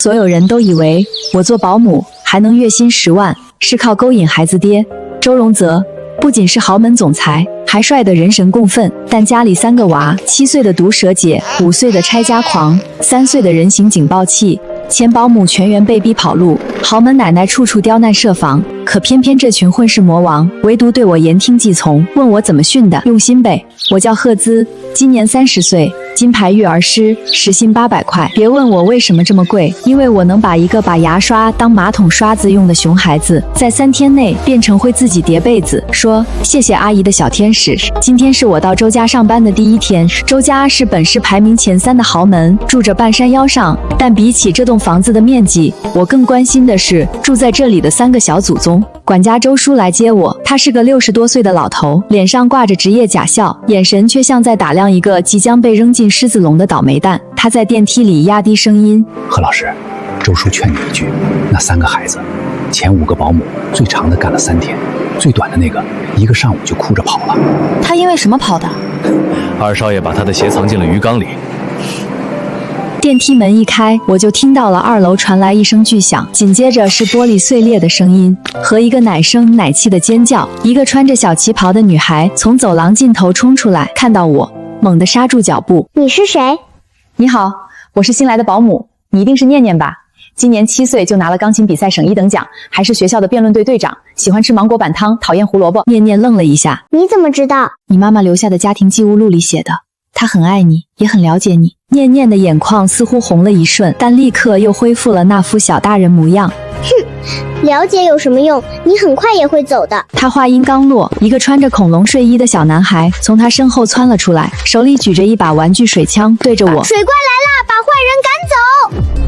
所有人都以为我做保姆还能月薪10万，是靠勾引孩子爹。周荣泽不仅是豪门总裁，还帅得人神共愤，但家里3个娃，7岁的毒舌姐，5岁的拆家狂，3岁的人形警报器。前保姆全员被逼跑路，豪门奶奶处处刁难设防，可偏偏这群混世魔王唯独对我言听计从，问我怎么训的，用心呗。我叫赫兹，今年30岁，金牌育儿师，时薪800块。别问我为什么这么贵，因为我能把一个把牙刷当马桶刷子用的熊孩子，在3天内变成会自己叠被子，说谢谢阿姨的小天使。今天是我到周家上班的第1天，周家是本市排名前3的豪门，住着半山腰上，但比起这栋房子的面积，我更关心的是住在这里的3个小祖宗。管家周叔来接我，他是个60多岁的老头，脸上挂着职业假笑，眼神却像在打量一个即将被扔进狮子笼的倒霉蛋。他在电梯里压低声音：何老师，周叔劝你一句，那3个孩子，前5个保姆最长的干了3天，最短的那个1个上午就哭着跑了。他因为什么跑的？二少爷把他的鞋藏进了鱼缸里。电梯门一开，我就听到了2楼传来一声巨响，紧接着是玻璃碎裂的声音和一个奶声奶气的尖叫。一个穿着小旗袍的女孩从走廊尽头冲出来，看到我，猛地刹住脚步。你是谁？你好，我是新来的保姆，你一定是念念吧？今年7岁就拿了钢琴比赛省1等奖，还是学校的辩论队队长，喜欢吃芒果板汤，讨厌胡萝卜。念念愣了一下，你怎么知道？你妈妈留下的家庭记录录里写的，她很爱你，也很了解你。念念的眼眶似乎红了一瞬，但立刻又恢复了那副小大人模样。哼，了解有什么用？你很快也会走的。他话音刚落，一个穿着恐龙睡衣的小男孩从他身后窜了出来，手里举着一把玩具水枪，对着我。水怪来啦，把坏人赶走！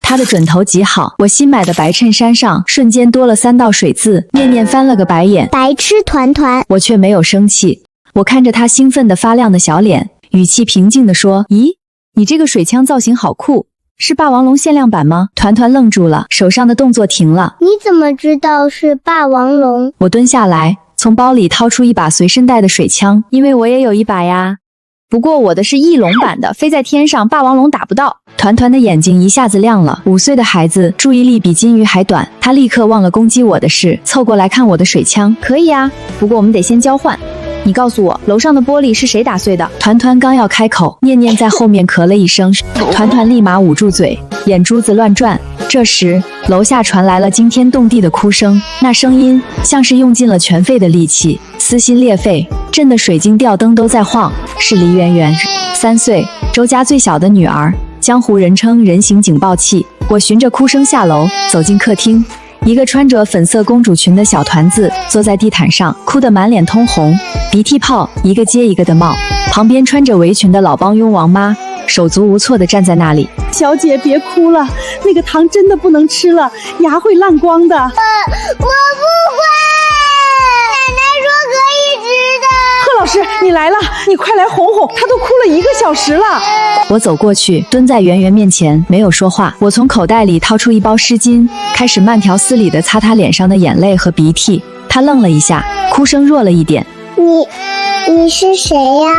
他的准头极好，我新买的白衬衫上瞬间多了3道水渍。念念翻了个白眼，白痴团团。我却没有生气。我看着他兴奋的发亮的小脸，语气平静地说：咦，你这个水枪造型好酷，是霸王龙限量版吗？团团愣住了，手上的动作停了。你怎么知道是霸王龙？我蹲下来，从包里掏出一把随身带的水枪，因为我也有一把呀。不过我的是翼龙版的，飞在天上，霸王龙打不到。团团的眼睛一下子亮了，5岁的孩子注意力比金鱼还短，他立刻忘了攻击我的事，凑过来看我的水枪。可以啊，不过我们得先交换。你告诉我，楼上的玻璃是谁打碎的？团团刚要开口，念念在后面咳了一声，团团立马捂住嘴，眼珠子乱转。这时，楼下传来了惊天动地的哭声，那声音像是用尽了全肺的力气，撕心裂肺，震得水晶吊灯都在晃。是黎媛媛，3岁，周家最小的女儿，江湖人称人形警报器。我循着哭声下楼，走进客厅。一个穿着粉色公主裙的小团子坐在地毯上，哭得满脸通红，鼻涕泡一个接一个的冒。旁边穿着围裙的老帮佣王妈手足无措地站在那里。小姐别哭了，那个糖真的不能吃了，牙会烂光的。我不会，奶奶说可以吃的。贺老师，你来了，你快来哄哄，她都哭了1个小时了。我走过去，蹲在圆圆面前，没有说话。我从口袋里掏出一包湿巾，开始慢条斯理地擦她脸上的眼泪和鼻涕。她愣了一下，哭声弱了一点。你是谁呀？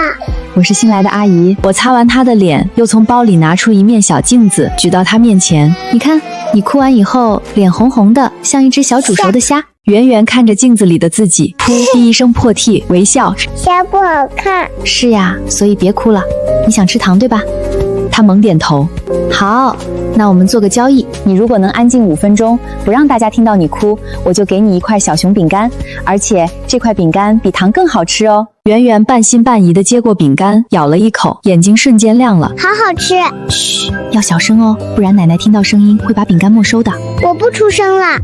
我是新来的阿姨。我擦完她的脸，又从包里拿出一面小镜子，举到她面前。你看，你哭完以后，脸红红的，像一只小煮熟的虾。圆圆看着镜子里的自己，噗第一声破涕为笑。虾不好看。是呀，所以别哭了。你想吃糖对吧？她猛点头。好，那我们做个交易，你如果能安静5分钟，不让大家听到你哭，我就给你一块小熊饼干，而且这块饼干比糖更好吃哦。圆圆半信半疑地接过饼干，咬了一口，眼睛瞬间亮了。好好吃。嘘，要小声哦，不然奶奶听到声音会把饼干没收的。我不出声了。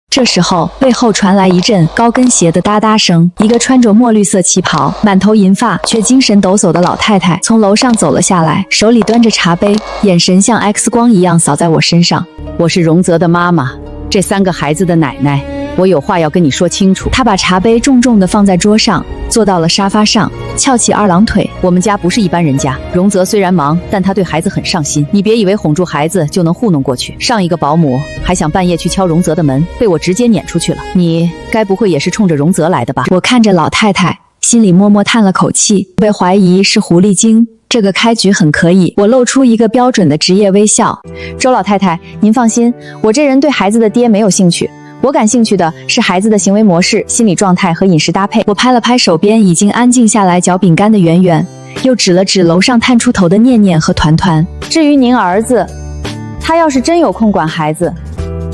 这时候，背后传来一阵高跟鞋的哒哒声，一个穿着墨绿色旗袍、满头银发却精神抖擞的老太太从楼上走了下来，手里端着茶杯，眼神像 X 光一样扫在我身上。我是荣泽的妈妈，这3个孩子的奶奶，我有话要跟你说清楚。她把茶杯重重地放在桌上，坐到了沙发上，翘起2郎腿。我们家不是一般人家，荣泽虽然忙，但他对孩子很上心。你别以为哄住孩子就能糊弄过去。上一个保姆还想半夜去敲荣泽的门，被我直接撵出去了。你该不会也是冲着荣泽来的吧？我看着老太太，心里默默叹了口气，被怀疑是狐狸精。这个开局很可以，我露出一个标准的职业微笑。周老太太，您放心，我这人对孩子的爹没有兴趣，我感兴趣的是孩子的行为模式、心理状态和饮食搭配。我拍了拍手边已经安静下来嚼饼干的圆圆，又指了指楼上探出头的念念和团团。至于您儿子，他要是真有空管孩子，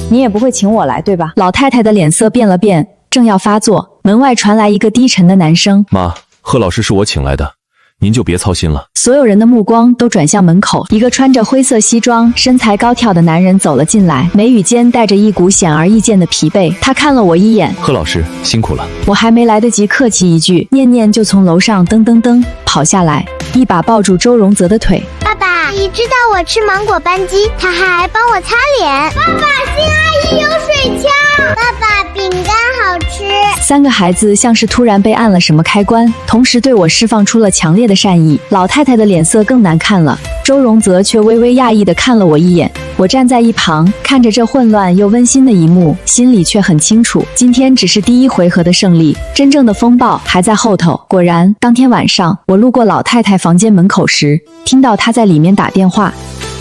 你也不会请我来，对吧？老太太的脸色变了变，正要发作，门外传来一个低沉的男声：妈，贺老师是我请来的，您就别操心了。所有人的目光都转向门口，一个穿着灰色西装、身材高挑的男人走了进来，眉宇间带着一股显而易见的疲惫。他看了我一眼，贺老师辛苦了。我还没来得及客气一句，念念就从楼上噔噔噔跑下来，一把抱住周荣泽的腿。爸爸，你知道我吃芒果扳机，他还帮我擦脸。爸爸，新阿姨有水枪。爸爸，饼干好吃。三个孩子像是突然被按了什么开关，同时对我释放出了强烈的善意。老太太的脸色更难看了，周荣泽却微微讶异地看了我一眼。我站在一旁，看着这混乱又温馨的一幕，心里却很清楚，今天只是第一回合的胜利，真正的风暴还在后头。果然，当天晚上我路过老太太房间门口时，听到她在里面打电话。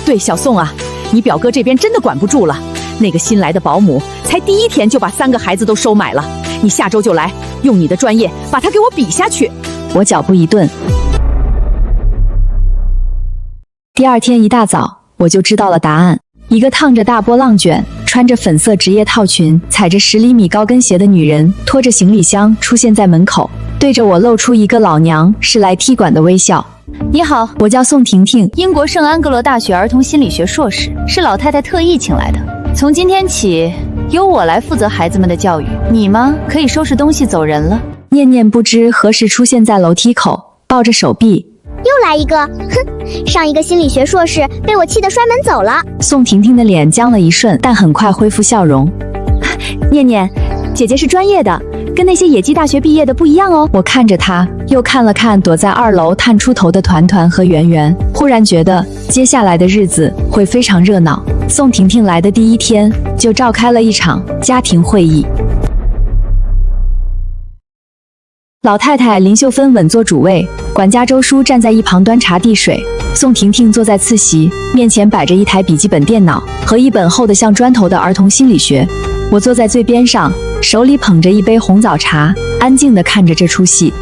对，小宋啊，你表哥这边真的管不住了，那个新来的保姆才第1天就把3个孩子都收买了，你下周就来，用你的专业把他给我比下去。我脚步一顿。第二天一大早，我就知道了答案。一个烫着大波浪卷、穿着粉色职业套裙、踩着10厘米高跟鞋的女人，拖着行李箱出现在门口，对着我露出一个老娘是来踢馆的微笑。你好，我叫宋婷婷，英国圣安格罗大学儿童心理学硕士，是老太太特意请来的。从今天起，由我来负责孩子们的教育，你吗？可以收拾东西走人了。念念不知何时出现在楼梯口，抱着手臂。又来一个，哼！上一个心理学硕士被我气得摔门走了。宋婷婷的脸僵了一瞬，但很快恢复笑容。念念，姐姐是专业的，跟那些野鸡大学毕业的不一样哦。我看着她，又看了看躲在2楼探出头的团团和圆圆，忽然觉得接下来的日子会非常热闹。宋婷婷来的第1天，就召开了一场家庭会议。老太太林秀芬稳坐主位，管家周叔站在一旁端茶递水，宋婷婷坐在次席，面前摆着一台笔记本电脑和一本厚得像砖头的儿童心理学。我坐在最边上，手里捧着一杯红枣茶，安静地看着这出戏。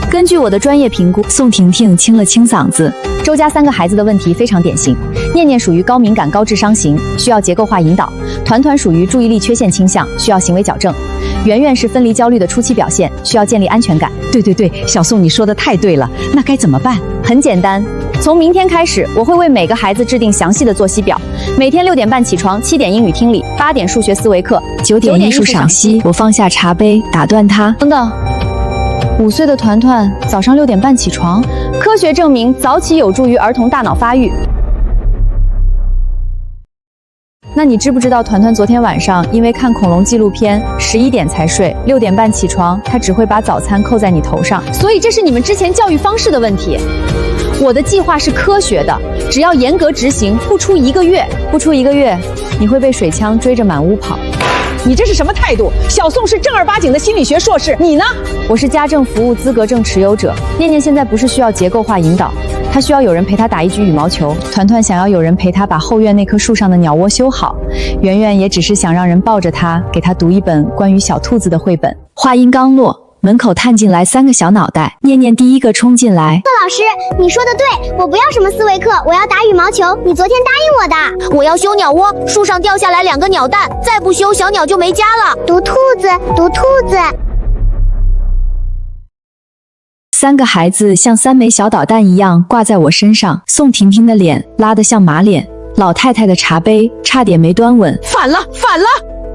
根据我的专业评估，宋婷婷清了清嗓子，周家3个孩子的问题非常典型。念念属于高敏感高智商型，需要结构化引导；团团属于注意力缺陷倾向，需要行为矫正；圆圆是分离焦虑的初期表现，需要建立安全感。对，小宋你说的太对了，那该怎么办？很简单，从明天开始，我会为每个孩子制定详细的作息表，每天6点半起床，7点英语听力，8点数学思维课，9点艺术赏析。我放下茶杯，打断他。等等，5岁的团团早上6点半起床，科学证明早起有助于儿童大脑发育。那你知不知道团团昨天晚上因为看恐龙纪录片11点才睡，6点半起床，他只会把早餐扣在你头上，所以这是你们之前教育方式的问题。我的计划是科学的，只要严格执行，不出1个月，你会被水枪追着满屋跑。你这是什么态度？小宋是正儿八经的心理学硕士，你呢？我是家政服务资格证持有者。念念现在不是需要结构化引导，她需要有人陪她打1局羽毛球。团团想要有人陪她把后院那棵树上的鸟窝修好。圆圆也只是想让人抱着她，给她读一本关于小兔子的绘本。话音刚落，门口探进来3个小脑袋，念念第一个冲进来。贺老师，你说的对，我不要什么思维课，我要打羽毛球。你昨天答应我的。我要修鸟窝，树上掉下来2个鸟蛋，再不修小鸟就没家了。读兔子，读兔子。3个孩子像3枚小导弹一样挂在我身上，宋婷婷的脸拉得像马脸，老太太的茶杯差点没端稳。反了！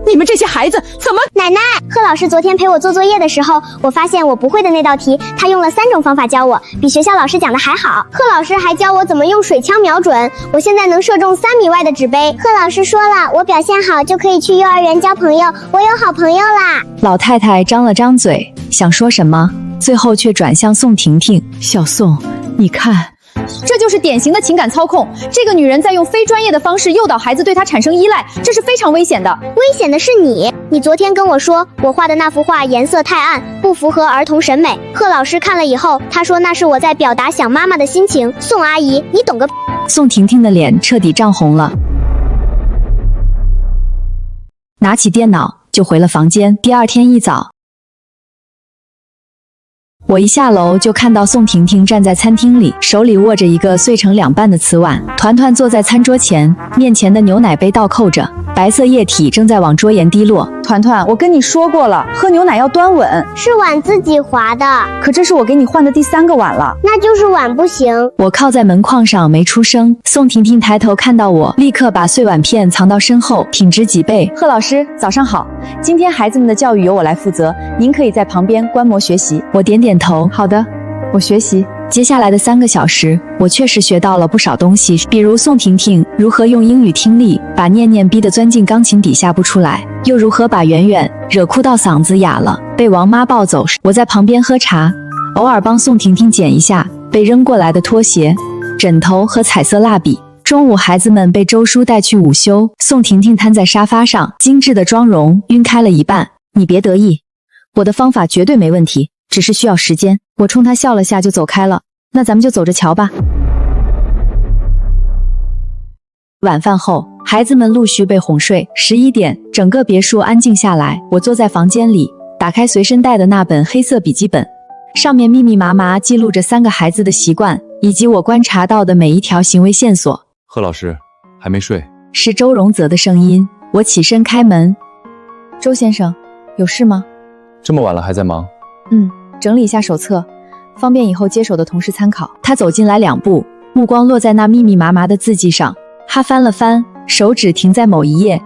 你们这些孩子怎么？奶奶，贺老师昨天陪我做作业的时候，我发现我不会的那道题，他用了3种方法教我，比学校老师讲的还好。贺老师还教我怎么用水枪瞄准，我现在能射中3米外的纸杯。贺老师说了，我表现好就可以去幼儿园交朋友，我有好朋友啦。老太太张了张嘴，想说什么，最后却转向宋婷婷。小宋，你看，这就是典型的情感操控。这个女人在用非专业的方式诱导孩子对她产生依赖，这是非常危险的。危险的是你，你昨天跟我说我画的那幅画颜色太暗，不符合儿童审美。贺老师看了以后，他说那是我在表达想妈妈的心情。宋阿姨，你懂个？宋婷婷的脸彻底涨红了，拿起电脑就回了房间。第二天一早，我一下楼就看到宋婷婷站在餐厅里，手里握着一个碎成2半的瓷碗。团团坐在餐桌前，面前的牛奶杯倒扣着，白色液体正在往桌沿滴落。团团，我跟你说过了，喝牛奶要端稳。是碗自己划的，可这是我给你换的第3个碗了。那就是碗不行。我靠在门框上没出声。宋婷婷抬头看到我，立刻把碎碗片藏到身后，挺直脊背。贺老师，早上好。今天孩子们的教育由我来负责，您可以在旁边观摩学习。我点点头，好的，我学习。接下来的3个小时，我确实学到了不少东西，比如宋婷婷如何用英语听力把念念逼得钻进钢琴底下不出来，又如何把圆圆惹哭到嗓子哑了，被王妈抱走时，我在旁边喝茶，偶尔帮宋婷婷捡一下被扔过来的拖鞋、枕头和彩色蜡笔。中午孩子们被周叔带去午休，宋婷婷瘫在沙发上，精致的妆容晕开了一半。你别得意，我的方法绝对没问题，只是需要时间。我冲他笑了下就走开了。那咱们就走着瞧吧。晚饭后，孩子们陆续被哄睡。11点，整个别墅安静下来。我坐在房间里，打开随身带的那本黑色笔记本，上面密密麻麻记录着3个孩子的习惯，以及我观察到的每一条行为线索。贺老师还没睡？是周荣泽的声音。我起身开门。周先生，有事吗？这么晚了还在忙？整理一下手册，方便以后接手的同事参考。他走进来2步，目光落在那密密麻麻的字迹上。他翻了翻，手指停在某一页。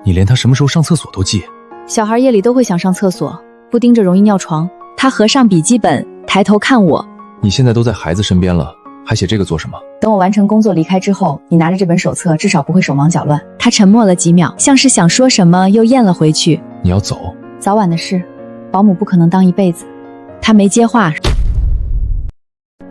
你连他什么时候上厕所都记？小孩夜里都会想上厕所，不盯着容易尿床。他合上笔记本，抬头看我。你现在都在孩子身边了，还写这个做什么？等我完成工作离开之后，你拿着这本手册，至少不会手忙脚乱。他沉默了几秒，像是想说什么，又咽了回去。你要走？早晚的事，保姆不可能当一辈子。他没接话。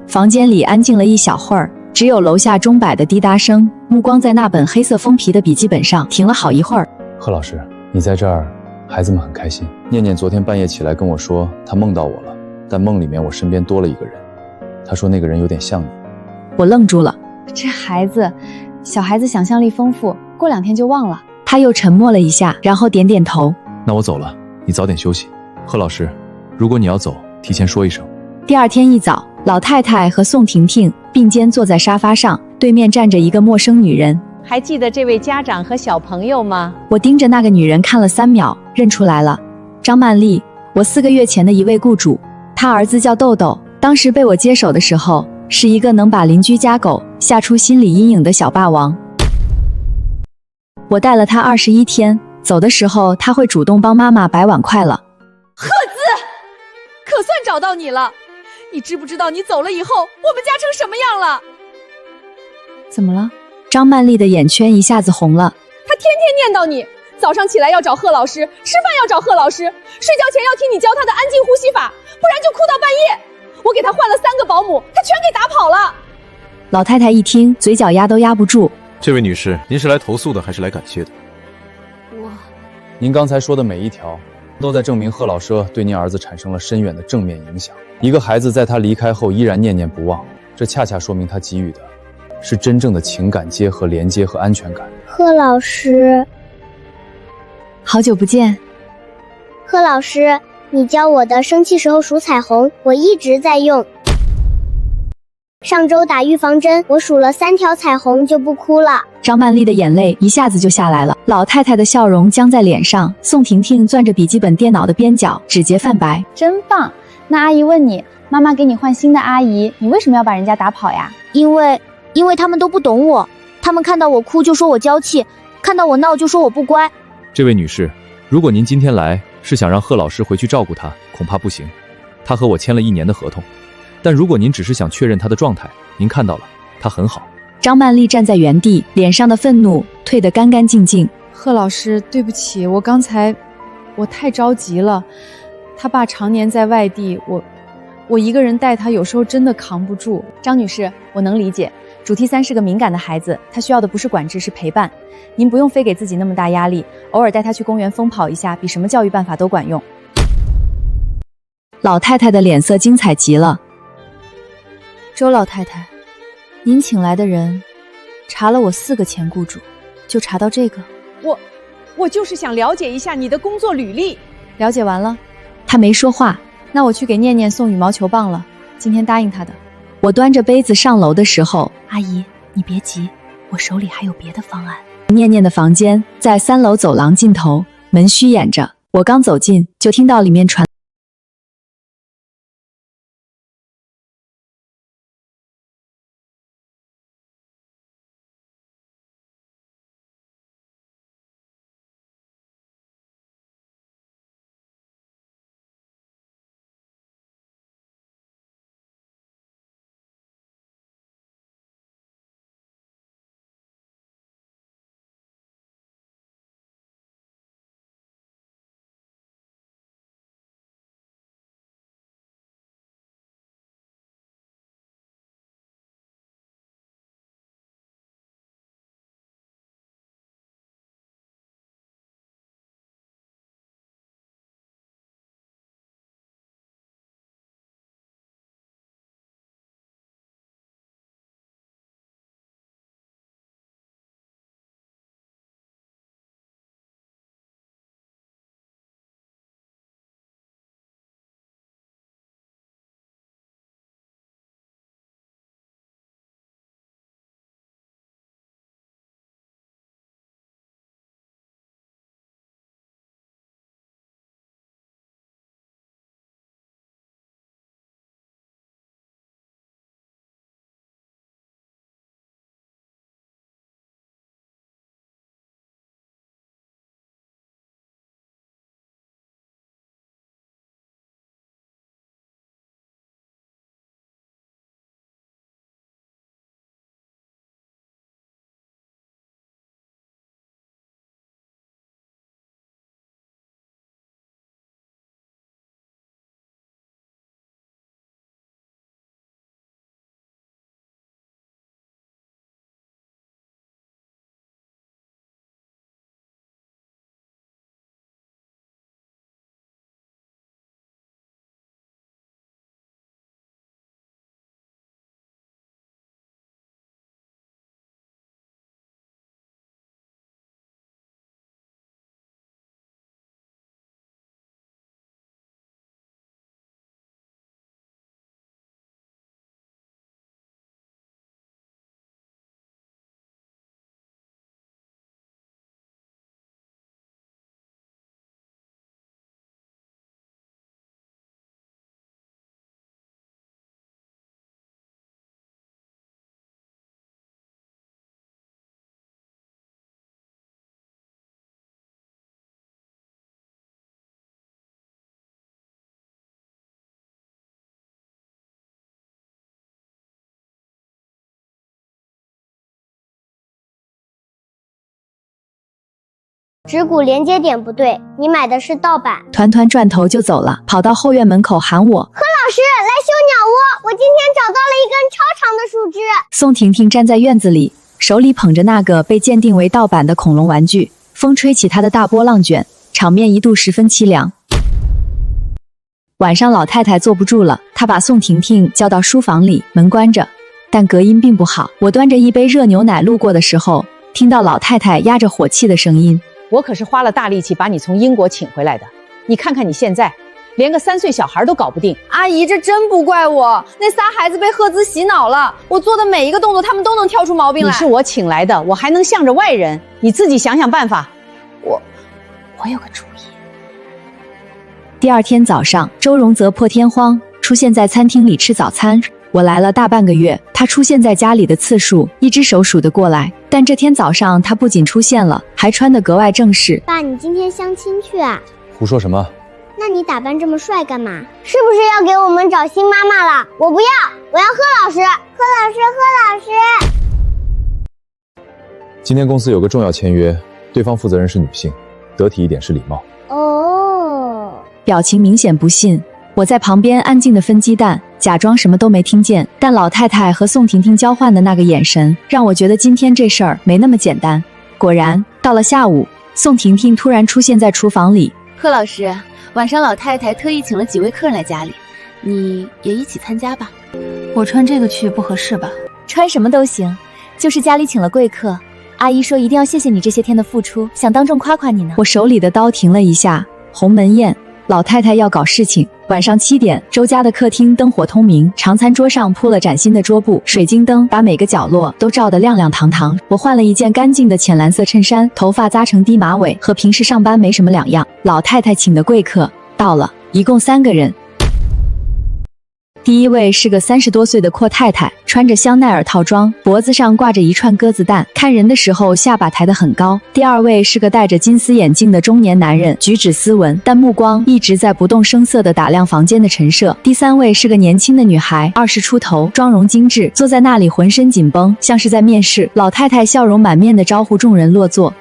房间里安静了一小会儿，只有楼下钟摆的滴答声。目光在那本黑色封皮的笔记本上停了好一会儿。贺老师，你在这儿，孩子们很开心。念念昨天半夜起来跟我说，她梦到我了，但梦里面我身边多了一个人。她说那个人有点像你。我愣住了。这孩子，小孩子想象力丰富，过2天就忘了。他又沉默了一下，然后点点头。那我走了，你早点休息。贺老师，如果你要走，提前说一声。第二天一早，老太太和宋婷婷并肩坐在沙发上，对面站着一个陌生女人。还记得这位家长和小朋友吗？我盯着那个女人看了3秒，认出来了，张曼丽，我4个月前的一位雇主。她儿子叫豆豆，当时被我接手的时候，是一个能把邻居家狗吓出心理阴影的小霸王。我带了他21天，走的时候他会主动帮妈妈摆碗筷了。贺子，可算找到你了！你知不知道你走了以后，我们家成什么样了？怎么了？张曼丽的眼圈一下子红了。他天天念叨你，早上起来要找贺老师，吃饭要找贺老师，睡觉前要听你教他的安静呼吸法，不然就哭到半夜。我给他换了3个保姆，他全给打跑了。老太太一听，嘴角压都压不住。这位女士，您是来投诉的还是来感谢的？您刚才说的每一条，都在证明贺老师对您儿子产生了深远的正面影响。一个孩子在他离开后依然念念不忘，这恰恰说明他给予的是真正的情感结合、连接和安全感。贺老师，好久不见。贺老师，你教我的生气时候数彩虹，我一直在用。上周打预防针，我数了3条彩虹就不哭了。张曼丽的眼泪一下子就下来了，老太太的笑容僵在脸上。宋婷婷攥着笔记本电脑的边角，指节泛白。真棒！那阿姨问你，妈妈给你换新的阿姨，你为什么要把人家打跑呀？因为他们都不懂我，他们看到我哭就说我娇气，看到我闹就说我不乖。这位女士，如果您今天来是想让贺老师回去照顾他，恐怕不行。他和我签了1年的合同。但如果您只是想确认他的状态，您看到了，他很好。张曼丽站在原地，脸上的愤怒退得干干净净。贺老师，对不起，我太着急了。他爸常年在外地，我一个人带他有时候真的扛不住。张女士，我能理解，主题3是个敏感的孩子，他需要的不是管制，是陪伴。您不用非给自己那么大压力，偶尔带他去公园疯跑一下，比什么教育办法都管用。老太太的脸色精彩极了。周老太太，您请来的人查了我4个前雇主，就查到这个。我就是想了解一下你的工作履历。了解完了，她没说话。那我去给念念送羽毛球棒了，今天答应她的。我端着杯子上楼的时候，阿姨，你别急，我手里还有别的方案。念念的房间在3楼走廊尽头，门虚掩着。我刚走近，就听到里面传指骨连接点不对，你买的是盗版。团团转头就走了，跑到后院门口喊我。柯老师，来修鸟窝，我今天找到了一根超长的树枝。宋婷婷站在院子里，手里捧着那个被鉴定为盗版的恐龙玩具，风吹起她的大波浪卷，场面一度十分凄凉。晚上老太太坐不住了，她把宋婷婷叫到书房里，门关着，但隔音并不好。我端着一杯热牛奶路过的时候，听到老太太压着火气的声音。我可是花了大力气把你从英国请回来的，你看看你现在，连个3岁小孩都搞不定。阿姨，这真不怪我，那仨孩子被赫兹洗脑了，我做的每一个动作他们都能挑出毛病来。你是我请来的，我还能向着外人？你自己想想办法。我有个主意。第二天早上，周荣泽破天荒出现在餐厅里吃早餐。我来了大半个月，他出现在家里的次数一只手数得过来。但这天早上他不仅出现了，还穿得格外正式。爸，你今天相亲去啊？胡说什么？那你打扮这么帅干嘛？是不是要给我们找新妈妈了？我不要，我要贺老师，贺老师，贺老师。今天公司有个重要签约，对方负责人是女性，得体一点是礼貌。哦，表情明显不信，我在旁边安静的分鸡蛋，假装什么都没听见。但老太太和宋婷婷交换的那个眼神，让我觉得今天这事儿没那么简单。果然，到了下午，宋婷婷突然出现在厨房里。贺老师，晚上老太太特意请了几位客人来家里，你也一起参加吧。我穿这个去不合适吧？穿什么都行，就是家里请了贵客，阿姨说一定要谢谢你这些天的付出，想当众夸夸你呢。我手里的刀停了一下，鸿门宴，老太太要搞事情。晚上7点，周家的客厅灯火通明，长餐桌上铺了崭新的桌布，水晶灯把每个角落都照得亮亮堂堂。我换了一件干净的浅蓝色衬衫，头发扎成低马尾，和平时上班没什么两样。老太太请的贵客到了，一共3个人。第一位是个30多岁的阔太太，穿着香奈儿套装，脖子上挂着一串鸽子蛋，看人的时候下巴抬得很高。第二位是个戴着金丝眼镜的中年男人，举止斯文，但目光一直在不动声色地打量房间的陈设。第三位是个年轻的女孩，20出头，妆容精致，坐在那里浑身紧绷，像是在面试。老太太笑容满面地招呼众人落座。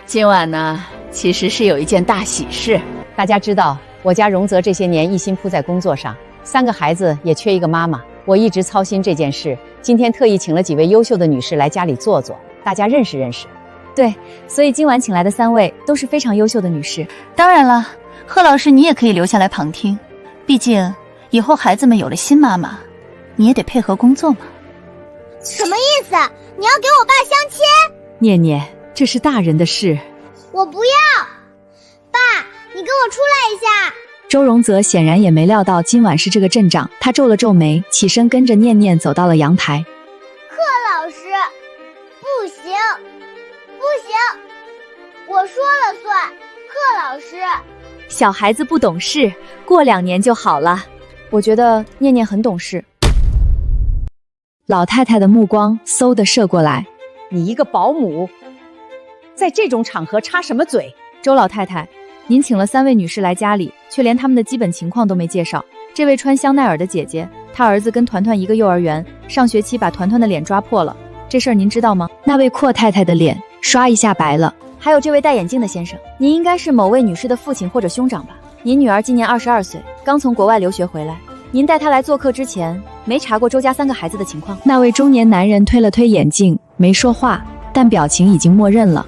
今晚呢，其实是有一件大喜事。大家知道，我家荣泽这些年一心扑在工作上，3个孩子也缺一个妈妈，我一直操心这件事。今天特意请了几位优秀的女士来家里坐坐，大家认识认识。对，所以今晚请来的3位都是非常优秀的女士。当然了，贺老师你也可以留下来旁听，毕竟以后孩子们有了新妈妈，你也得配合工作嘛。什么意思？你要给我爸相亲？念念，这是大人的事。我不要！爸，你跟我出来一下。周荣泽显然也没料到今晚是这个阵仗，他皱了皱眉，起身跟着念念走到了阳台。贺老师，不行，不行，我说了算。贺老师，小孩子不懂事，过2年就好了。我觉得念念很懂事。老太太的目光嗖地射过来。你一个保姆，在这种场合插什么嘴？周老太太，您请了3位女士来家里，却连她们的基本情况都没介绍。这位穿香奈儿的姐姐，她儿子跟团团一个幼儿园，上学期把团团的脸抓破了，这事儿您知道吗？那位阔太太的脸刷一下白了。还有这位戴眼镜的先生，您应该是某位女士的父亲或者兄长吧？您女儿今年22岁，刚从国外留学回来。您带她来做客之前，没查过周家3个孩子的情况？那位中年男人推了推眼镜，没说话，但表情已经默认了。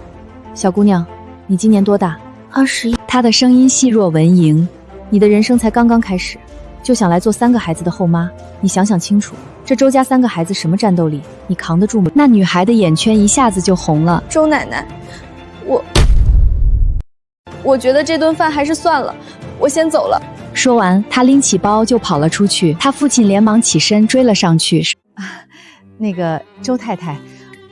小姑娘，你今年多大？21。他的声音细若蚊蝇。你的人生才刚刚开始，就想来做3个孩子的后妈？你想想清楚，这周家3个孩子什么战斗力，你扛得住吗？那女孩的眼圈一下子就红了。周奶奶，我觉得这顿饭还是算了，我先走了。说完，他拎起包就跑了出去。他父亲连忙起身追了上去。那个周太太，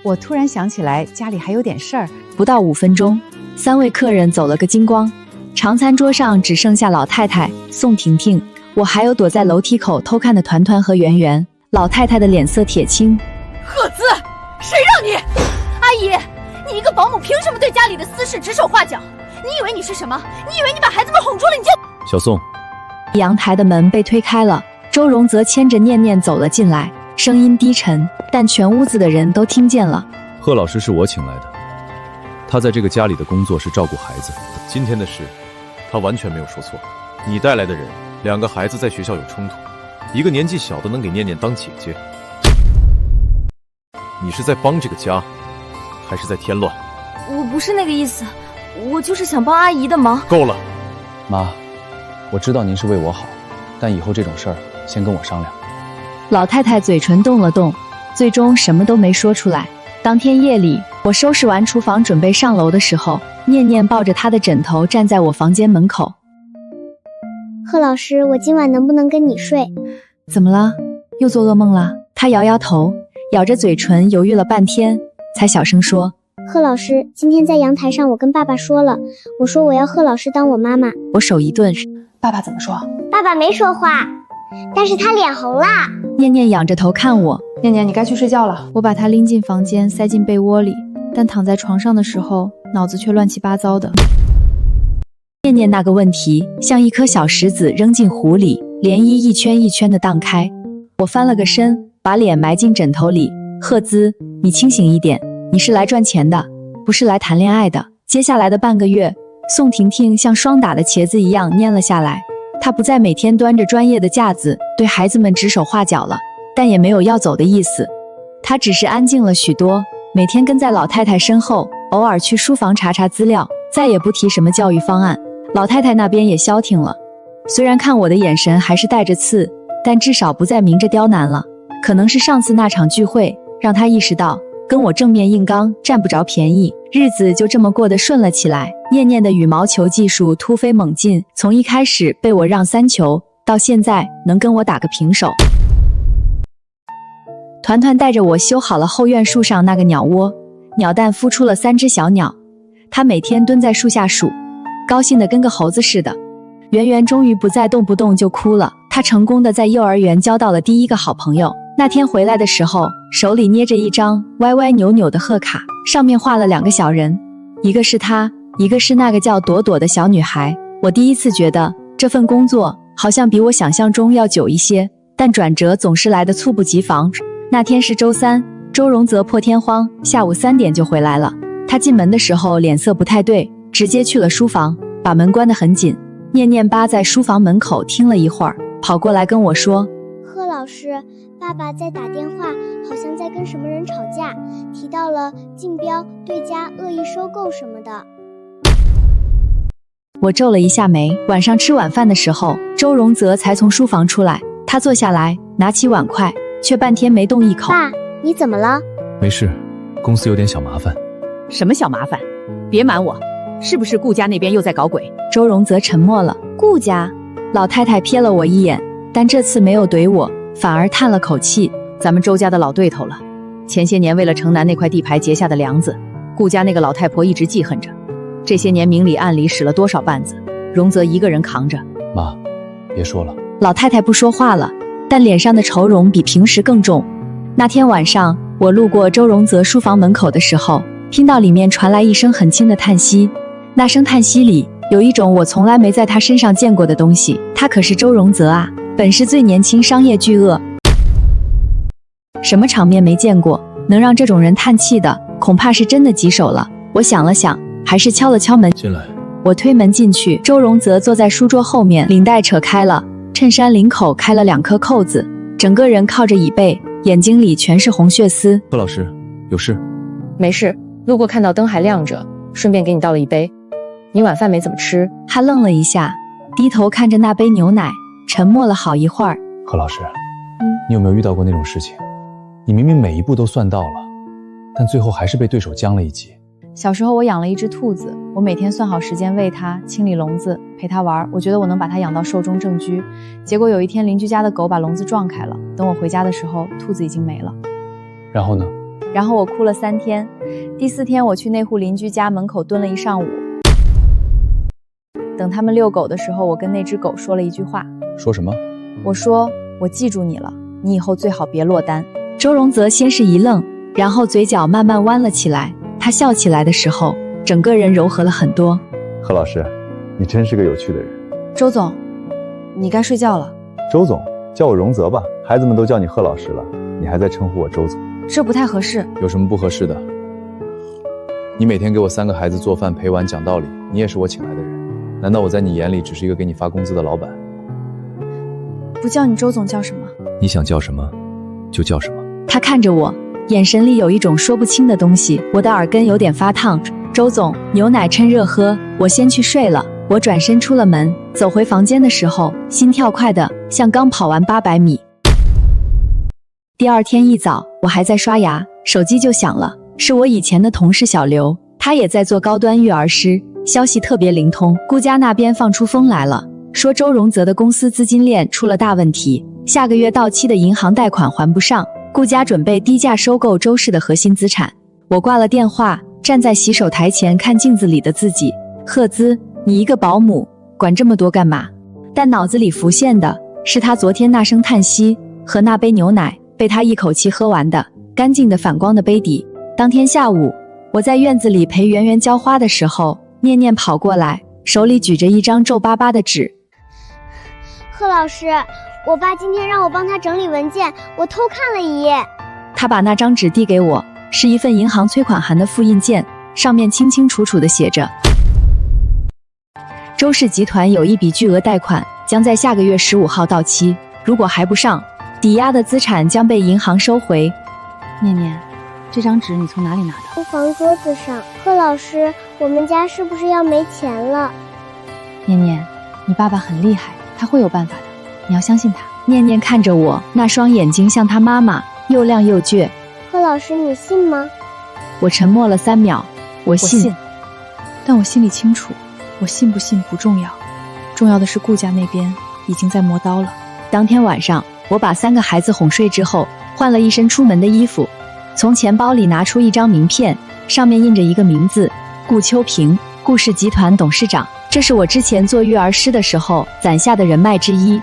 我突然想起来家里还有点事儿。不到5分钟，3位客人走了个精光，长餐桌上只剩下老太太、宋婷婷，我还有躲在楼梯口偷看的团团和圆圆。老太太的脸色铁青。赫兹，谁让你？阿姨，你一个保姆凭什么对家里的私事指手画脚？你以为你是什么？你以为你把孩子们哄住了你就……小宋，阳台的门被推开了，周荣泽牵着念念走了进来，声音低沉，但全屋子的人都听见了。贺老师是我请来的，他在这个家里的工作是照顾孩子。今天的事，他完全没有说错。你带来的人，2个孩子在学校有冲突，一个年纪小的能给念念当姐姐，你是在帮这个家，还是在添乱？我不是那个意思，我就是想帮阿姨的忙。够了，妈，我知道您是为我好，但以后这种事儿先跟我商量。老太太嘴唇动了动，最终什么都没说出来。当天夜里，我收拾完厨房准备上楼的时候，念念抱着她的枕头站在我房间门口。贺老师，我今晚能不能跟你睡？怎么了？又做噩梦了？她摇摇头，咬着嘴唇犹豫了半天，才小声说：贺老师，今天在阳台上我跟爸爸说了，我说我要贺老师当我妈妈。我手一顿，爸爸怎么说？爸爸没说话，但是他脸红了。念念仰着头看我。念念，你该去睡觉了。我把她拎进房间，塞进被窝里，但躺在床上的时候，脑子却乱七八糟的。念念那个问题像一颗小石子扔进湖里，涟漪一圈一圈的荡开。我翻了个身，把脸埋进枕头里。赫兹，你清醒一点，你是来赚钱的，不是来谈恋爱的。接下来的半个月，宋婷婷像霜打的茄子一样蔫了下来。她不再每天端着专业的架子对孩子们指手画脚了，但也没有要走的意思。她只是安静了许多，每天跟在老太太身后，偶尔去书房查查资料，再也不提什么教育方案。老太太那边也消停了，虽然看我的眼神还是带着刺，但至少不再明着刁难了。可能是上次那场聚会让她意识到跟我正面硬刚占不着便宜，日子就这么过得顺了起来。念念的羽毛球技术突飞猛进，从一开始被我让3球，到现在能跟我打个平手。团团带着我修好了后院树上那个鸟窝，鸟蛋孵出了3只小鸟，他每天蹲在树下数，高兴得跟个猴子似的。圆圆终于不再动不动就哭了，他成功的在幼儿园交到了第一个好朋友。那天回来的时候，手里捏着一张歪歪扭扭的贺卡，上面画了2个小人，一个是他，一个是那个叫朵朵的小女孩。我第一次觉得这份工作好像比我想象中要久一些，但转折总是来得猝不及防。那天是周3，周荣泽破天荒下午3点就回来了。他进门的时候脸色不太对，直接去了书房，把门关得很紧。念念扒在书房门口听了一会儿，跑过来跟我说：贺老师，爸爸在打电话，好像在跟什么人吵架，提到了竞标、对家、恶意收购什么的。我皱了一下眉。晚上吃晚饭的时候，周荣泽才从书房出来，他坐下来，拿起碗筷，却半天没动一口。爸，你怎么了？没事，公司有点小麻烦。什么小麻烦？别瞒我，是不是顾家那边又在搞鬼？周荣泽沉默了。顾家？老太太瞥了我一眼，但这次没有怼我，反而叹了口气。咱们周家的老对头了，前些年为了城南那块地牌结下的梁子，顾家那个老太婆一直记恨着。这些年明里暗里使了多少绊子，荣泽一个人扛着。妈，别说了。老太太不说话了，但脸上的愁容比平时更重。那天晚上，我路过周荣泽书房门口的时候，听到里面传来一声很轻的叹息。那声叹息里有一种我从来没在他身上见过的东西。他可是周荣泽啊，本是最年轻商业巨鳄，什么场面没见过，能让这种人叹气的，恐怕是真的棘手了。我想了想，还是敲了敲门。进来。我推门进去，周荣泽坐在书桌后面，领带扯开了，衬衫领口开了2颗扣子，整个人靠着椅背，眼睛里全是红血丝。贺老师，有事？没事，路过看到灯还亮着，顺便给你倒了一杯。你晚饭没怎么吃？他愣了一下，低头看着那杯牛奶，沉默了好一会儿。贺老师，你有没有遇到过那种事情？你明明每一步都算到了，但最后还是被对手将了一击。小时候我养了一只兔子，我每天算好时间喂它，清理笼子，陪它玩，我觉得我能把它养到寿终正居。结果有一天邻居家的狗把笼子撞开了，等我回家的时候，兔子已经没了。然后呢？然后我哭了3天，第4天我去那户邻居家门口蹲了一上午。等他们遛狗的时候，我跟那只狗说了一句话。说什么？我说，我记住你了，你以后最好别落单。周荣泽先是一愣，然后嘴角慢慢弯了起来。他笑起来的时候，整个人柔和了很多。贺老师，你真是个有趣的人。周总，你该睡觉了。周总，叫我荣泽吧，孩子们都叫你贺老师了，你还在称呼我周总，这不太合适。有什么不合适的？你每天给我3个孩子做饭、陪玩、讲道理，你也是我请来的人，难道我在你眼里只是一个给你发工资的老板？不叫你周总叫什么？你想叫什么就叫什么。他看着我，眼神里有一种说不清的东西，我的耳根有点发烫。周总，牛奶趁热喝，我先去睡了。我转身出了门，走回房间的时候，心跳快的像刚跑完800米。第2天一早，我还在刷牙，手机就响了，是我以前的同事小刘，他也在做高端育儿师，消息特别灵通。顾家那边放出风来了，说周荣泽的公司资金链出了大问题，下个月到期的银行贷款还不上，顾家准备低价收购周氏的核心资产。我挂了电话，站在洗手台前看镜子里的自己。赫兹，你一个保姆，管这么多干嘛？但脑子里浮现的是他昨天那声叹息和那杯牛奶被他一口气喝完的干净的反光的杯底。当天下午，我在院子里陪圆圆浇花的时候，念念跑过来，手里举着一张皱巴巴的纸。贺老师，我爸今天让我帮他整理文件，我偷看了一页。他把那张纸递给我，是一份银行催款函的复印件，上面清清楚楚地写着：周氏集团有一笔巨额贷款，将在下个月15号到期，如果还不上，抵押的资产将被银行收回。念念，这张纸你从哪里拿的？书房桌子上。贺老师，我们家是不是要没钱了？念念，你爸爸很厉害，他会有办法的，你要相信他。念念看着我，那双眼睛像他妈妈，又亮又倔。贺老师，你信吗？我沉默了3秒，我信，但我心里清楚，我信不信不重要，重要的是顾家那边已经在磨刀了。当天晚上，我把3个孩子哄睡之后，换了一身出门的衣服，从钱包里拿出一张名片，上面印着一个名字：顾秋萍，顾氏集团董事长。这是我之前做育儿师的时候攒下的人脉之一。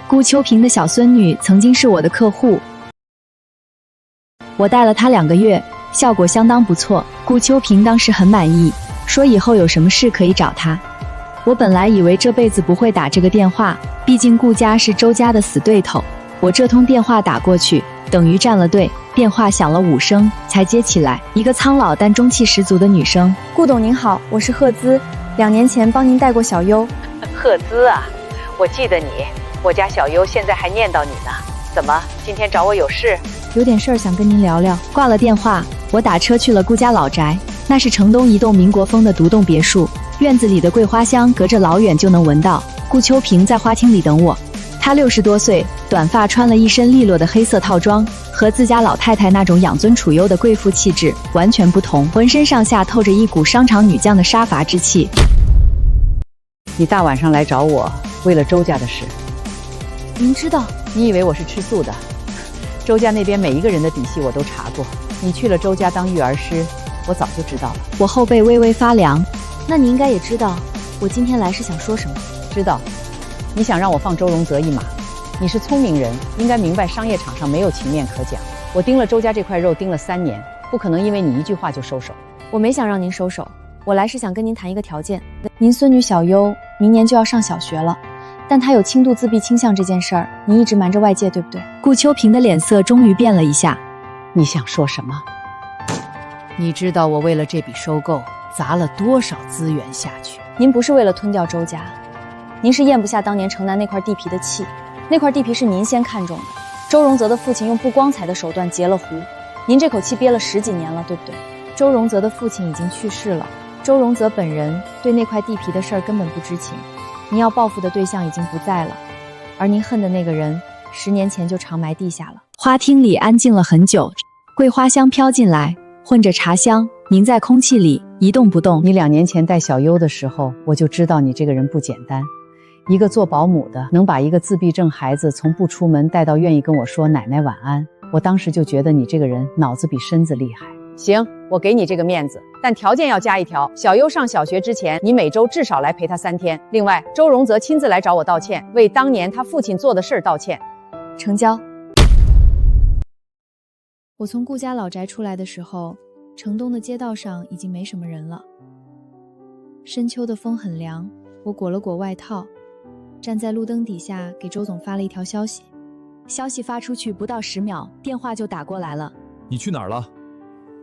顾秋萍的小孙女曾经是我的客户，我带了她2个月，效果相当不错。顾秋萍当时很满意，说以后有什么事可以找她。我本来以为这辈子不会打这个电话，毕竟顾家是周家的死对头。我这通电话打过去，等于站了队。电话响了5声才接起来，一个苍老但中气十足的女生。顾董您好，我是贺姿，2年前帮您带过小优。贺姿啊，我记得你，我家小优现在还念叨你呢。怎么，今天找我有事？有点事儿想跟您聊聊。挂了电话，我打车去了顾家老宅，那是城东一栋民国风的独栋别墅，院子里的桂花香隔着老远就能闻到。顾秋萍在花厅里等我，她60多岁，短发，穿了一身利落的黑色套装，和自家老太太那种养尊处优的贵妇气质完全不同，浑身上下透着一股商场女将的杀伐之气。你大晚上来找我，为了周家的事。您知道？你以为我是吃素的？周家那边每一个人的底细我都查过。你去了周家当育儿师，我早就知道了。我后背微微发凉。那你应该也知道，我今天来是想说什么。知道，你想让我放周荣泽一马。你是聪明人，应该明白商业场上没有情面可讲。我盯了周家这块肉盯了3年，不可能因为你一句话就收手。我没想让您收手，我来是想跟您谈一个条件。您孙女小优明年就要上小学了，但她有轻度自闭倾向这件事儿，您一直瞒着外界，对不对？顾秋萍的脸色终于变了一下。你想说什么？你知道我为了这笔收购砸了多少资源下去？您不是为了吞掉周家，您是咽不下当年城南那块地皮的气。那块地皮是您先看中的，周荣泽的父亲用不光彩的手段截了胡，您这口气憋了10几年了，对不对？周荣泽的父亲已经去世了，周荣泽本人对那块地皮的事儿根本不知情，您要报复的对象已经不在了，而您恨的那个人10年前就长埋地下了。花厅里安静了很久，桂花香飘进来，混着茶香，凝在空气里，一动不动。你2年前带小优的时候，我就知道你这个人不简单。一个做保姆的，能把一个自闭症孩子从不出门带到愿意跟我说奶奶晚安，我当时就觉得你这个人脑子比身子厉害。行，我给你这个面子，但条件要加一条，小优上小学之前，你每周至少来陪他3天。另外，周荣泽亲自来找我道歉，为当年他父亲做的事儿道歉。成交。我从顾家老宅出来的时候，城东的街道上已经没什么人了。深秋的风很凉，我裹了裹外套，站在路灯底下给周总发了一条消息。消息发出去不到10秒，电话就打过来了。你去哪儿了？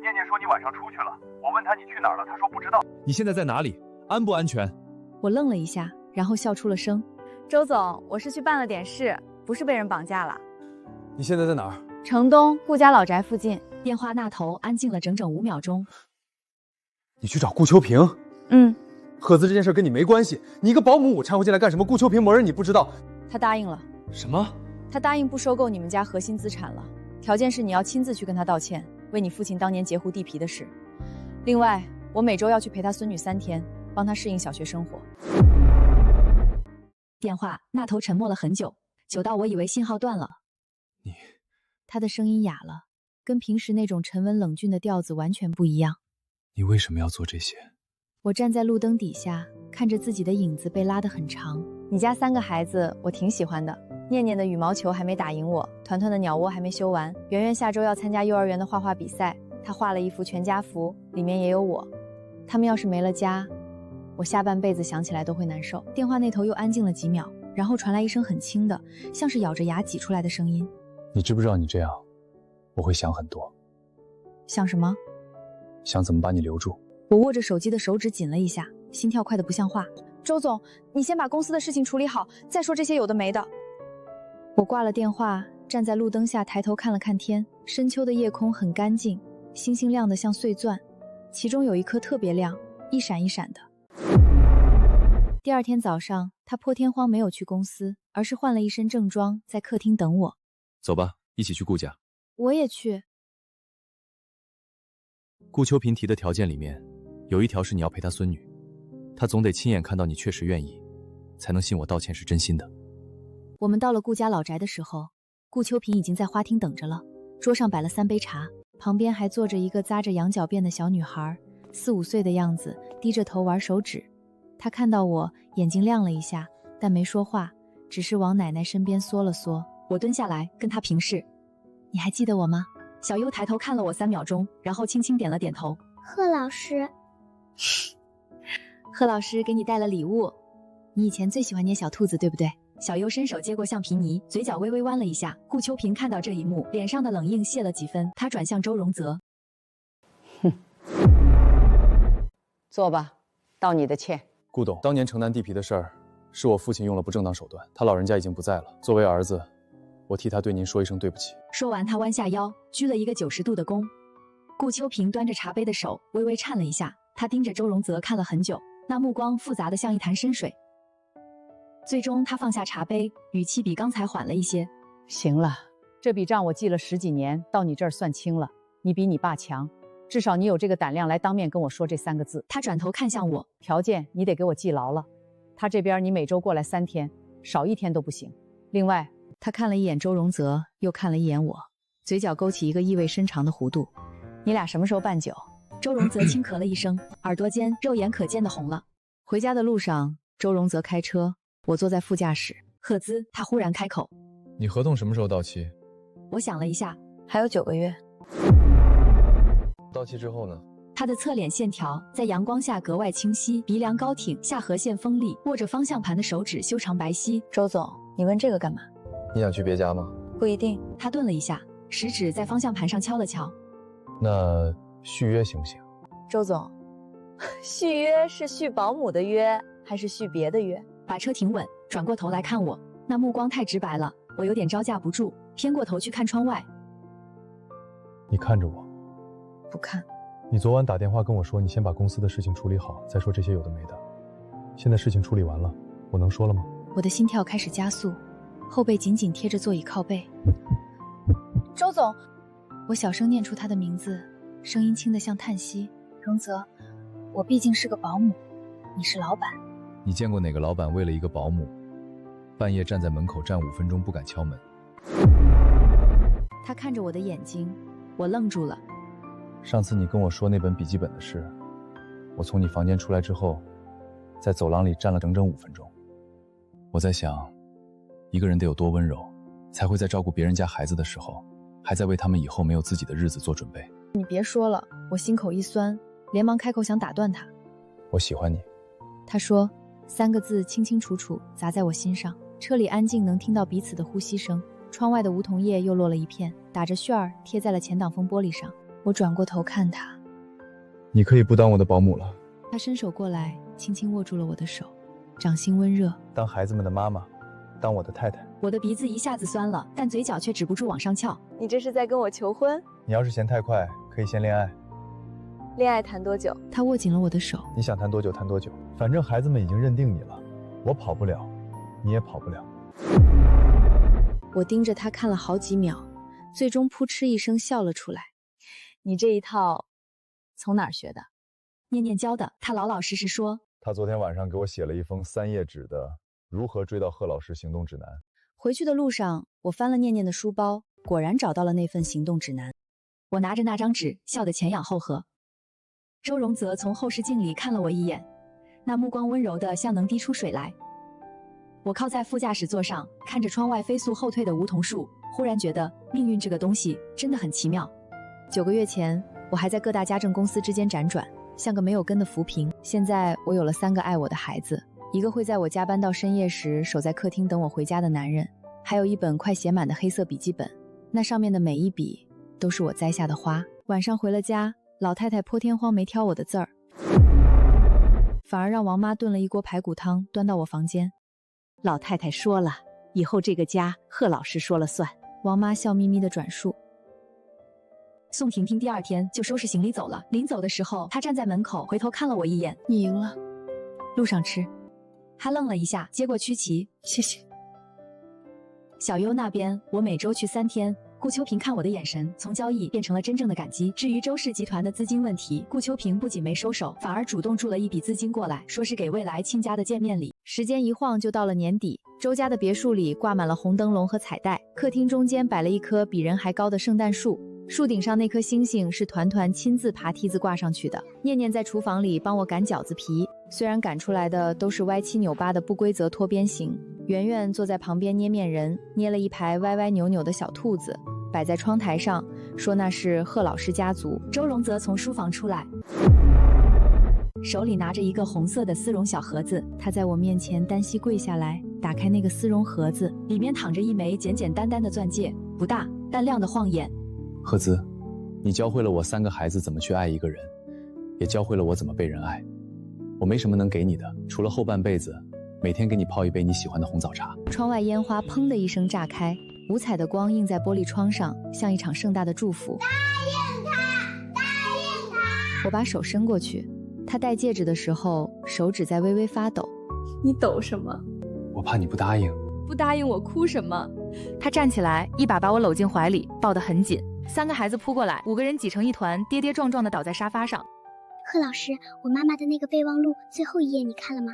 念念说你晚上出去了，我问他你去哪儿了，他说不知道。你现在在哪里？安不安全？我愣了一下，然后笑出了声。周总，我是去办了点事，不是被人绑架了。你现在在哪儿？城东顾家老宅附近。电话那头安静了整整5秒钟。你去找顾秋萍？贺姿这件事跟你没关系，你一个保姆，我掺和进来干什么？顾秋萍某人你不知道。他答应了。什么？他答应不收购你们家核心资产了，条件是你要亲自去跟他道歉，为你父亲当年截胡地皮的事。另外，我每周要去陪他孙女3天，帮他适应小学生活。电话那头沉默了很久，久到我以为信号断了。他的声音哑了，跟平时那种沉稳冷峻的调子完全不一样。你为什么要做这些？我站在路灯底下，看着自己的影子被拉得很长。你家3个孩子我挺喜欢的，念念的羽毛球还没打赢我，团团的鸟窝还没修完，圆圆下周要参加幼儿园的画画比赛，她画了一幅全家福，里面也有我。他们要是没了家，我下半辈子想起来都会难受。电话那头又安静了几秒，然后传来一声很轻的，像是咬着牙挤出来的声音。你知不知道你这样，我会想很多。想什么？想怎么把你留住。我握着手机的手指紧了一下，心跳快得不像话。周总，你先把公司的事情处理好，再说这些有的没的。我挂了电话，站在路灯下抬头看了看天，深秋的夜空很干净，星星亮得像碎钻，其中有一颗特别亮，一闪一闪的。第二天早上，他破天荒没有去公司，而是换了一身正装，在客厅等我。走吧，一起去顾家。我也去。顾秋萍提的条件里面，有一条是你要陪她孙女，她总得亲眼看到你确实愿意，才能信我道歉是真心的。我们到了顾家老宅的时候，顾秋萍已经在花厅等着了，桌上摆了3杯茶，旁边还坐着一个扎着羊角辫的小女孩，4、5岁的样子，低着头玩手指。她看到我，眼睛亮了一下，但没说话，只是往奶奶身边缩了缩。我蹲下来跟她平视。你还记得我吗？小优抬头看了我3秒钟，然后轻轻点了点头。贺老师，贺老师给你带了礼物。你以前最喜欢捏小兔子，对不对？小优伸手接过橡皮泥，嘴角微微弯了一下。顾秋萍看到这一幕，脸上的冷硬卸了几分，她转向周荣泽。哼，坐吧，道你的歉。顾董，当年城南地皮的事儿，是我父亲用了不正当手段，他老人家已经不在了。作为儿子，我替他对您说一声对不起。说完，他弯下腰，鞠了一个90度的躬。顾秋萍端着茶杯的手微微颤了一下，她盯着周荣泽看了很久，那目光复杂的像一潭深水。最终，他放下茶杯，语气比刚才缓了一些。行了，这笔账我记了10几年，到你这儿算清了。你比你爸强，至少你有这个胆量来当面跟我说这3个字。他转头看向我，条件你得给我记牢了。他这边你每周过来3天，少1天都不行。另外，他看了一眼周荣泽，又看了一眼我，嘴角勾起一个意味深长的弧度。你俩什么时候办酒？周荣泽轻咳了一声，耳朵间肉眼可见的红了。回家的路上，周荣泽开车，我坐在副驾驶。赫兹，他忽然开口。你合同什么时候到期？我想了一下，还有9个月。到期之后呢？他的侧脸线条在阳光下格外清晰，鼻梁高挺，下颌线锋利，握着方向盘的手指修长白皙。周总，你问这个干嘛？你想去别家吗？不一定。他顿了一下，食指在方向盘上敲了敲。那续约行不行？周总，续约是续保姆的约，还是续别的约？把车停稳，转过头来看我，那目光太直白了，我有点招架不住，偏过头去看窗外。你看着我。不看。你昨晚打电话跟我说，你先把公司的事情处理好，再说这些有的没的。现在事情处理完了，我能说了吗？我的心跳开始加速，后背紧紧贴着座椅靠背。周总，我小声念出他的名字，声音轻得像叹息。荣泽，我毕竟是个保姆，你是老板。你见过哪个老板为了一个保姆，半夜站在门口站5分钟不敢敲门？他看着我的眼睛，我愣住了。上次你跟我说那本笔记本的事，我从你房间出来之后，在走廊里站了整整5分钟。我在想，一个人得有多温柔，才会在照顾别人家孩子的时候，还在为他们以后没有自己的日子做准备。你别说了，我心口一酸，连忙开口想打断他。我喜欢你。他说3个字清清楚楚砸在我心上。车里安静，能听到彼此的呼吸声。窗外的梧桐叶又落了一片，打着旋儿贴在了前挡风玻璃上。我转过头看他。你可以不当我的保姆了。他伸手过来，轻轻握住了我的手，掌心温热。当孩子们的妈妈，当我的太太。我的鼻子一下子酸了，但嘴角却止不住往上翘。你这是在跟我求婚？你要是嫌太快，可以先恋爱。恋爱谈多久？他握紧了我的手。你想谈多久谈多久，反正孩子们已经认定你了，我跑不了，你也跑不了。我盯着他看了好几秒，最终扑哧一声笑了出来。你这一套从哪儿学的？念念教的。他老老实实说，他昨天晚上给我写了一封3页纸的如何追到贺老师行动指南。回去的路上，我翻了念念的书包，果然找到了那份行动指南。我拿着那张纸，笑得前仰后合。周荣泽从后视镜里看了我一眼，那目光温柔的像能滴出水来。我靠在副驾驶座上，看着窗外飞速后退的梧桐树，忽然觉得命运这个东西真的很奇妙。9个月前，我还在各大家政公司之间辗转，像个没有根的浮萍。现在我有了3个爱我的孩子，一个会在我加班到深夜时守在客厅等我回家的男人，还有一本快写满的黑色笔记本，那上面的每一笔都是我栽下的花。晚上回了家，老太太破天荒没挑我的字儿。反而让王妈炖了一锅排骨汤端到我房间。老太太说了，以后这个家贺老师说了算。王妈笑眯眯的转述。宋婷婷第二天就收拾行李走了，临走的时候，她站在门口回头看了我一眼。你赢了，路上吃。她愣了一下，接过曲奇，谢谢。小优那边，我每周去3天。顾秋萍看我的眼神从交易变成了真正的感激。至于周氏集团的资金问题，顾秋萍不仅没收手，反而主动注了一笔资金过来，说是给未来亲家的见面礼。时间一晃就到了年底，周家的别墅里挂满了红灯笼和彩带，客厅中间摆了一棵比人还高的圣诞树，树顶上那颗星星是团团亲自爬梯子挂上去的。念念在厨房里帮我擀饺子皮，虽然擀出来的都是歪七扭八的不规则拖边形。圆圆坐在旁边捏面人，捏了一排歪歪扭扭的小兔子，摆在窗台上，说那是贺老师家族。周荣则从书房出来，手里拿着一个红色的丝绒小盒子，他在我面前单膝跪下来，打开那个丝绒盒子，里面躺着一枚简简单单的钻戒，不大，但亮得晃眼。赫兹，你教会了我3个孩子怎么去爱一个人，也教会了我怎么被人爱。我没什么能给你的，除了后半辈子每天给你泡一杯你喜欢的红枣茶。窗外烟花砰的一声炸开，五彩的光映在玻璃窗上，像一场盛大的祝福。答应他，答应他！我把手伸过去，他戴戒指的时候，手指在微微发抖。你抖什么？我怕你不答应。不答应我哭什么？他站起来，一把把我搂进怀里，抱得很紧。3个孩子扑过来，5个人挤成一团，跌跌撞撞地倒在沙发上。贺老师，我妈妈的那个备忘录最后一页你看了吗？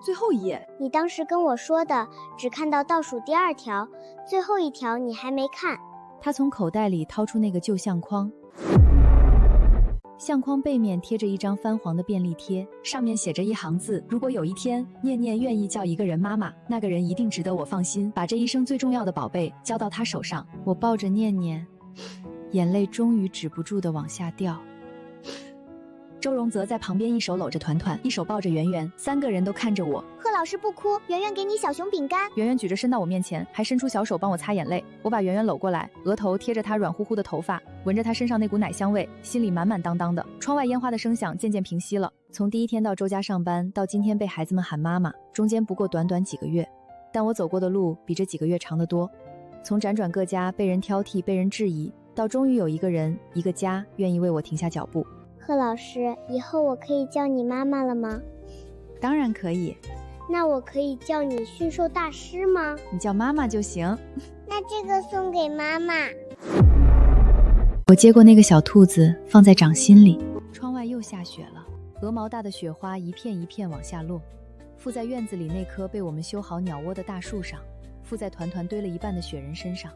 最后一页，你当时跟我说的，只看到倒数第2条，最后一条你还没看。他从口袋里掏出那个旧相框，相框背面贴着一张翻黄的便利贴，上面写着一行字：如果有一天念念愿意叫一个人妈妈，那个人一定值得我放心，把这一生最重要的宝贝交到他手上。我抱着念念，眼泪终于止不住地往下掉。周荣则在旁边一手搂着团团，一手抱着圆圆，3个人都看着我。贺老师不哭，圆圆给你小熊饼干。圆圆举着伸到我面前，还伸出小手帮我擦眼泪。我把圆圆搂过来，额头贴着她软乎乎的头发，闻着她身上那股奶香味，心里满满当当的。窗外烟花的声响渐渐平息了。从第一天到周家上班，到今天被孩子们喊妈妈，中间不过短短几个月，但我走过的路比这几个月长得多。从辗转各家，被人挑剔，被人质疑，到终于有一个人，一个家愿意为我停下脚步。贺老师，以后我可以叫你妈妈了吗？当然可以。那我可以叫你驯兽大师吗？你叫妈妈就行。那这个送给妈妈。我接过那个小兔子，放在掌心里。窗外又下雪了，鹅毛大的雪花一片一片往下落，附在院子里那棵被我们修好鸟窝的大树上，附在团团堆了一半的雪人身上，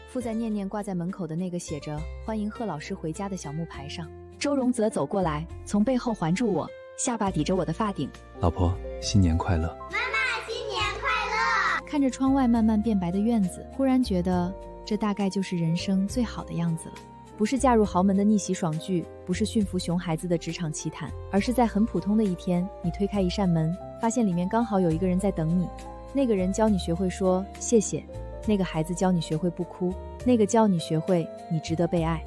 附在念念挂在门口的那个写着欢迎贺老师回家的小木牌上。周荣则走过来，从背后环住我，下巴抵着我的发顶。老婆，新年快乐！妈妈，新年快乐！看着窗外慢慢变白的院子，忽然觉得这大概就是人生最好的样子了。不是嫁入豪门的逆袭爽剧，不是驯服熊孩子的职场奇谈，而是在很普通的一天，你推开一扇门，发现里面刚好有一个人在等你。那个人教你学会说谢谢，那个孩子教你学会不哭，那个教你学会你值得被爱。